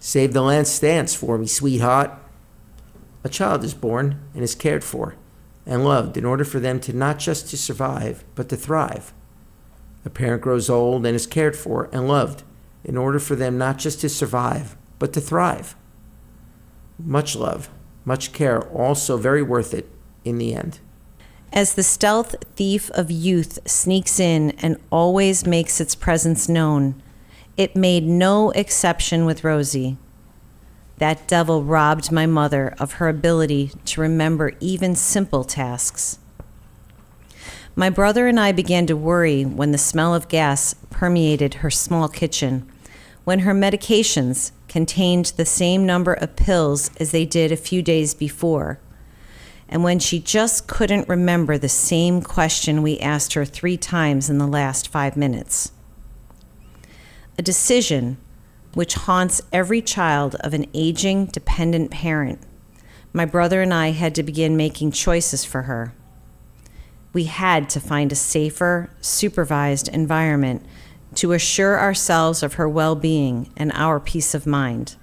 Save the last dance for me, sweetheart. A child is born and is cared for and loved in order for them to not just to survive, but to thrive. A parent grows old and is cared for and loved in order for them not just to survive, but to thrive. Much love, much care, also very worth it in the end. As the stealth thief of youth sneaks in and always makes its presence known, it made no exception with Rosie. That devil robbed my mother of her ability to remember even simple tasks. My brother and I began to worry when the smell of gas permeated her small kitchen, when her medications contained the same number of pills as they did a few days before, and when she just couldn't remember the same question we asked her 3 times in the last 5 minutes. A decision which haunts every child of an aging, dependent parent. My brother and I had to begin making choices for her. We had to find a safer, supervised environment to assure ourselves of her well-being and our peace of mind.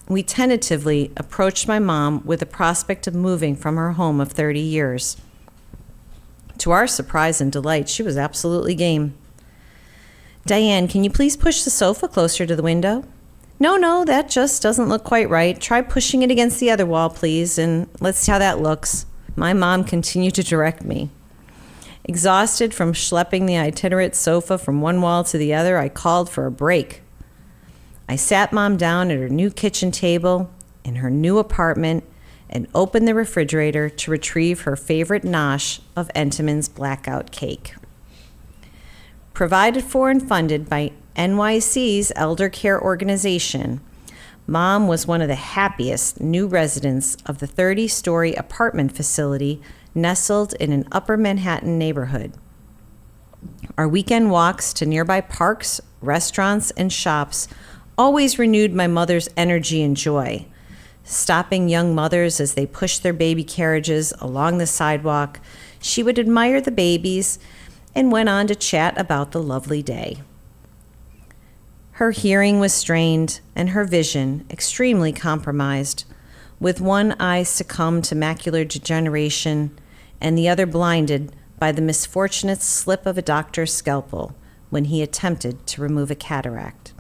We tentatively approached my mom with the prospect of moving from her home of 30 years. To our surprise and delight, she was absolutely game. Diane, can you please push the sofa closer to the window? No, that just doesn't look quite right. Try pushing it against the other wall, please, and let's see how that looks. My mom continued to direct me. Exhausted from schlepping the itinerant sofa from one wall to the other, I called for a break. I sat Mom down at her new kitchen table in her new apartment and opened the refrigerator to retrieve her favorite nosh of Entenmann's Blackout cake. Provided for and funded by NYC's Elder Care Organization, Mom was one of the happiest new residents of the 30-story apartment facility nestled in an upper Manhattan neighborhood. Our weekend walks to nearby parks, restaurants, and shops always renewed my mother's energy and joy, stopping young mothers as they pushed their baby carriages along the sidewalk. She would admire the babies and went on to chat about the lovely day. Her hearing was strained and her vision extremely compromised, with one eye succumbed to macular degeneration and the other blinded by the misfortunate slip of a doctor's scalpel when he attempted to remove a cataract.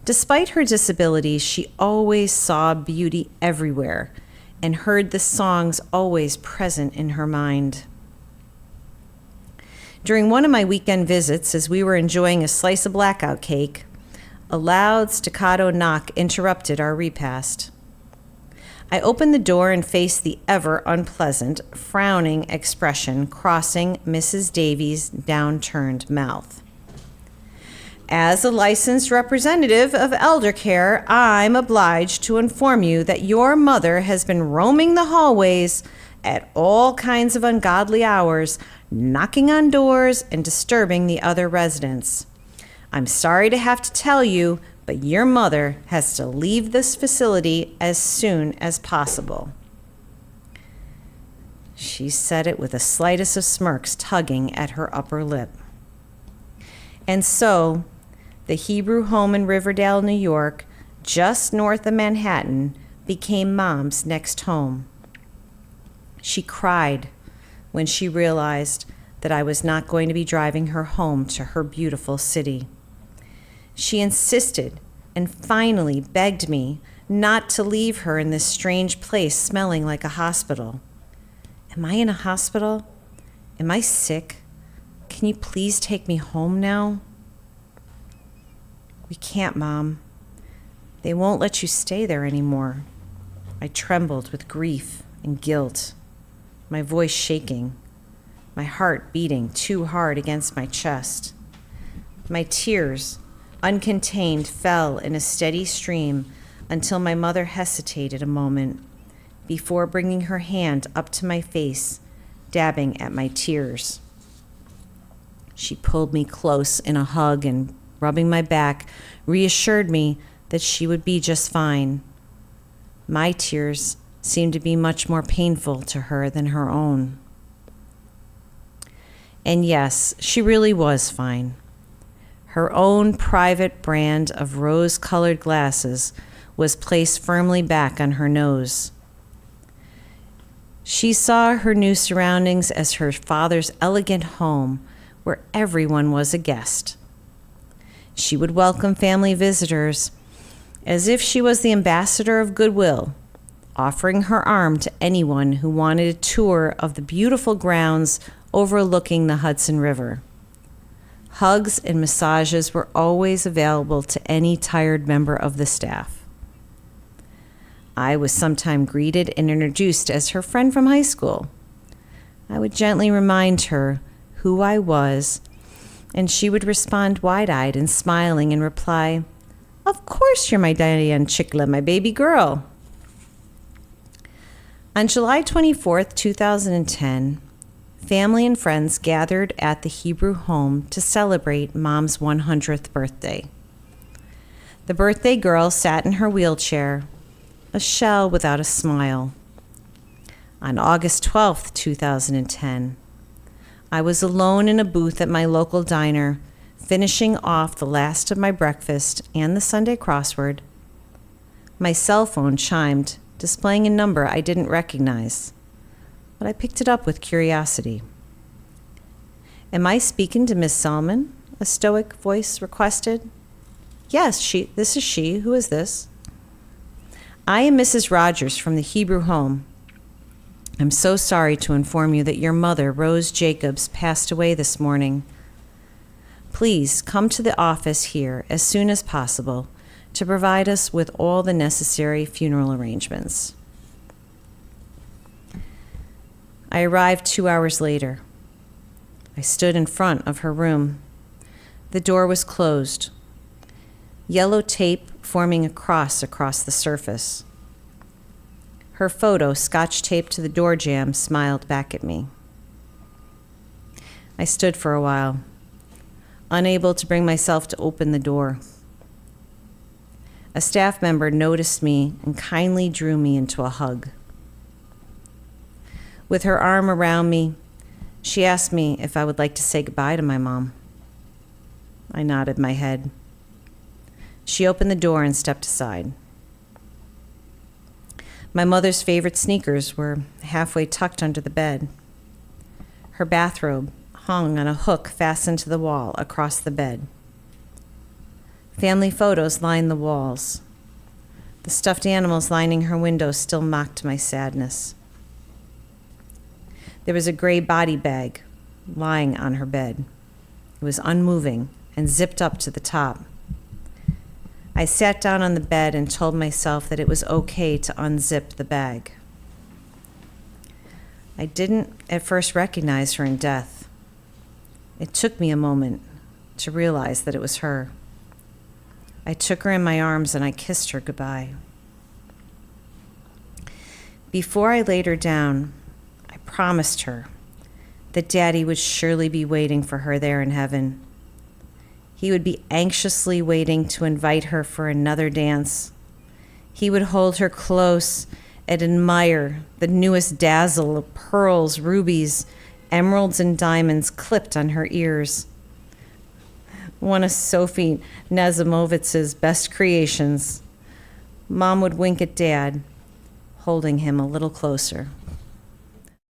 Despite her disability, she always saw beauty everywhere and heard the songs always present in her mind. During one of my weekend visits, as we were enjoying a slice of Blackout cake, a loud staccato knock interrupted our repast. I opened the door and faced the ever unpleasant, frowning expression crossing Mrs. Davies' downturned mouth. As a licensed representative of elder care, I'm obliged to inform you that your mother has been roaming the hallways at all kinds of ungodly hours, knocking on doors and disturbing the other residents. I'm sorry to have to tell you, but your mother has to leave this facility as soon as possible. She said it with the slightest of smirks tugging at her upper lip. And so, the Hebrew home in Riverdale, New York, just north of Manhattan, became Mom's next home. She cried when she realized that I was not going to be driving her home to her beautiful city. She insisted and finally begged me not to leave her in this strange place smelling like a hospital. Am I in a hospital? Am I sick? Can you please take me home now? We can't, Mom. They won't let you stay there anymore. I trembled with grief and guilt, my voice shaking, my heart beating too hard against my chest. My tears, uncontained, fell in a steady stream until my mother hesitated a moment before bringing her hand up to my face, dabbing at my tears. She pulled me close in a hug and, rubbing my back, reassured me that she would be just fine. My tears seemed to be much more painful to her than her own. And yes, she really was fine. Her own private brand of rose-colored glasses was placed firmly back on her nose. She saw her new surroundings as her father's elegant home, where everyone was a guest. She would welcome family visitors as if she was the ambassador of goodwill, offering her arm to anyone who wanted a tour of the beautiful grounds overlooking the Hudson River. Hugs and massages were always available to any tired member of the staff. I was sometimes greeted and introduced as her friend from high school. I would gently remind her who I was, and she would respond wide-eyed and smiling and reply, "Of course you're my Diane Chikla, my baby girl." On July 24th, 2010, family and friends gathered at the Hebrew home to celebrate Mom's 100th birthday. The birthday girl sat in her wheelchair, a shell without a smile. On August 12th, 2010, I was alone in a booth at my local diner, finishing off the last of my breakfast and the Sunday crossword. My cell phone chimed, displaying a number I didn't recognize, but I picked it up with curiosity. "Am I speaking to Miss Salmon?" a stoic voice requested. "Yes, this is she. Who is this?" "I am Mrs. Rogers from the Hebrew home. I'm so sorry to inform you that your mother, Rose Jacobs, passed away this morning. Please come to the office here as soon as possible to provide us with all the necessary funeral arrangements." I arrived 2 hours later. I stood in front of her room. The door was closed, yellow tape forming a cross across the surface. Her photo, scotch taped to the door jamb, smiled back at me. I stood for a while, unable to bring myself to open the door. A staff member noticed me and kindly drew me into a hug. With her arm around me, she asked me if I would like to say goodbye to my mom. I nodded my head. She opened the door and stepped aside. My mother's favorite sneakers were halfway tucked under the bed. Her bathrobe hung on a hook fastened to the wall across the bed. Family photos lined the walls. The stuffed animals lining her window still mocked my sadness. There was a gray body bag lying on her bed. It was unmoving and zipped up to the top. I sat down on the bed and told myself that it was okay to unzip the bag. I didn't at first recognize her in death. It took me a moment to realize that it was her. I took her in my arms and I kissed her goodbye. Before I laid her down, I promised her that Daddy would surely be waiting for her there in heaven. He would be anxiously waiting to invite her for another dance. He would hold her close and admire the newest dazzle of pearls, rubies, emeralds, and diamonds clipped on her ears. One of Sophie Nazimovitz's best creations. Mom would wink at Dad, holding him a little closer.